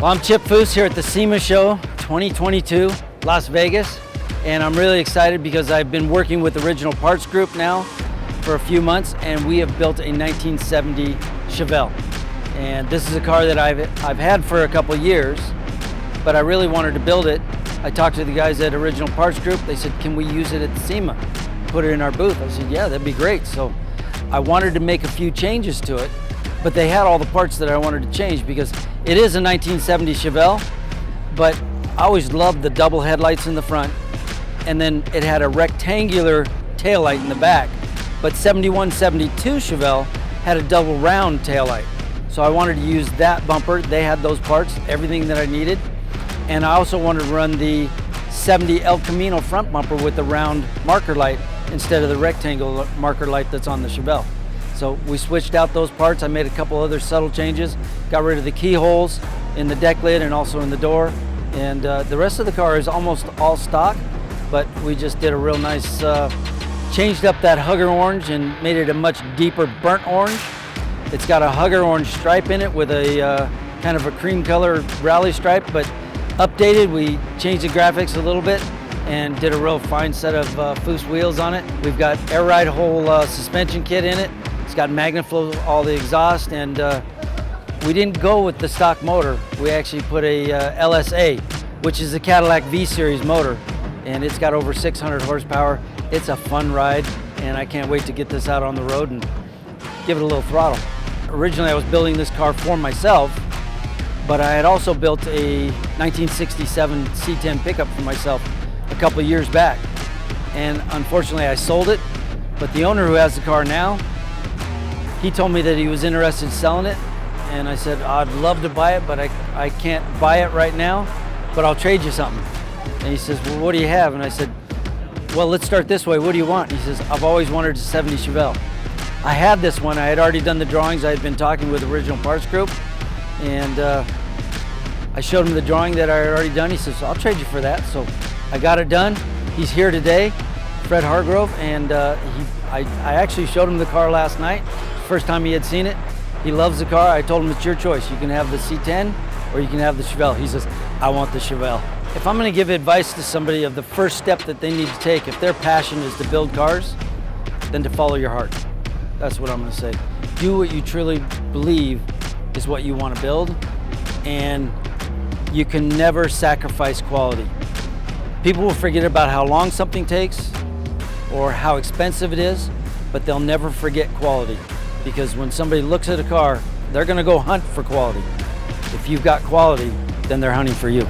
Well, I'm Chip Foose here at the SEMA show 2022, Las Vegas, and I'm really excited because I've been working with Original Parts Group now for a few months, and we have built a 1970 Chevelle. And this is a car that I've had for a couple years, but I really wanted to build it. I talked to the guys at Original Parts Group. They said, can we use it at the SEMA? Put it in our booth. I said, yeah, that'd be great. So I wanted to make a few changes to it, but they had all the parts that I wanted to change because it is a 1970 Chevelle, but I always loved the double headlights in the front, and then it had a rectangular taillight in the back. But 71, 72 Chevelle had a double round taillight. So I wanted to use that bumper. They had those parts, everything that I needed. And I also wanted to run the 70 El Camino front bumper with the round marker light instead of the rectangle marker light that's on the Chevelle. So we switched out those parts. I made a couple other subtle changes, got rid of the keyholes in the deck lid and also in the door. And the rest of the car is almost all stock, but we just did a real nice, changed up that hugger orange and made it a much deeper burnt orange. It's got a hugger orange stripe in it with a kind of a cream color rally stripe, but updated. We changed the graphics a little bit and did a real fine set of Foose wheels on it. We've got air ride hole suspension kit in it. It's got MagnaFlow, all the exhaust, and we didn't go with the stock motor. We actually put a LSA, which is a Cadillac V-Series motor, and it's got over 600 horsepower. It's a fun ride, and I can't wait to get this out on the road and give it a little throttle. Originally, I was building this car for myself, but I had also built a 1967 C10 pickup for myself a couple of years back. And unfortunately, I sold it, but the owner who has the car now, he told me that he was interested in selling it, and I said, I'd love to buy it, but I can't buy it right now, but I'll trade you something. And he says, well, what do you have? And I said, well, let's start this way. What do you want? He says, I've always wanted a 70 Chevelle. I had this one. I had already done the drawings. I had been talking with Original Parts Group, and I showed him the drawing that I had already done. He says, I'll trade you for that. So I got it done. He's here today, Fred Hargrove, and I actually showed him the car last night. First time he had seen it. He loves the car. I told him, it's your choice. You can have the C10 or you can have the Chevelle. He says, I want the Chevelle. If I'm going to give advice to somebody of the first step that they need to take, if their passion is to build cars, then to follow your heart. That's what I'm going to say. Do what you truly believe is what you want to build, and you can never sacrifice quality. People will forget about how long something takes or how expensive it is, but they'll never forget quality. Because when somebody looks at a car, they're going to go hunt for quality. If you've got quality, then they're hunting for you.